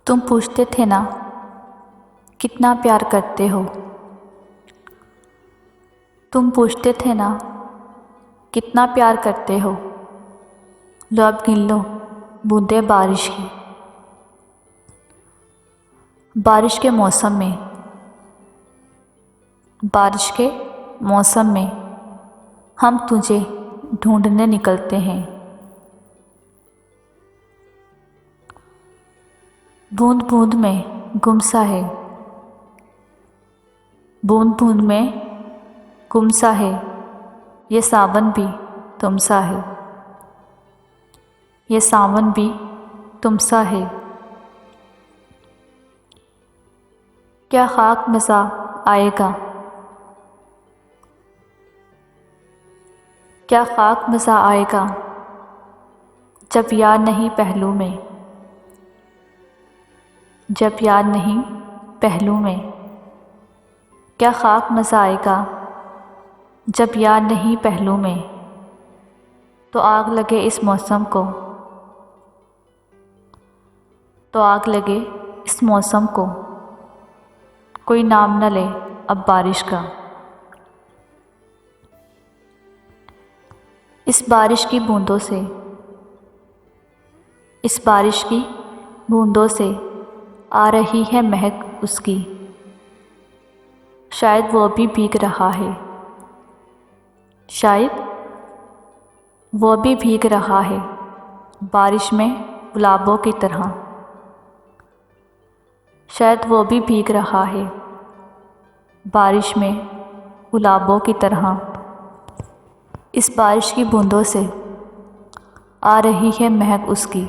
तुम पूछते थे ना कितना प्यार करते हो। तुम पूछते थे ना कितना प्यार करते हो। लो अब गिन लो बूंदे बारिश की। बारिश के मौसम में, बारिश के मौसम में हम तुझे ढूंढने निकलते हैं। बूंद बूंद में गुम सा है, बूंद बूंद में गुम सा है, ये सावन भी तुम सा है, ये सावन भी तुम सा है। क्या खाक मज़ा आएगा, क्या खाक मज़ा आएगा जब यार नहीं पहलू में, जब यार नहीं पहलू में। क्या खाक मज़ा आएगा जब यार नहीं पहलू में। तो आग लगे इस मौसम को, तो आग लगे इस मौसम को, कोई नाम न ले अब बारिश का। इस बारिश की बूंदों से, इस बारिश की बूंदों से आ रही है महक उसकी। शायद वो भी भीग रहा है, शायद वो भी भीग रहा है बारिश में गुलाबों की तरह। शायद वो भी भीग रहा है बारिश में गुलाबों की तरह। इस बारिश की बूंदों से आ रही है महक उसकी।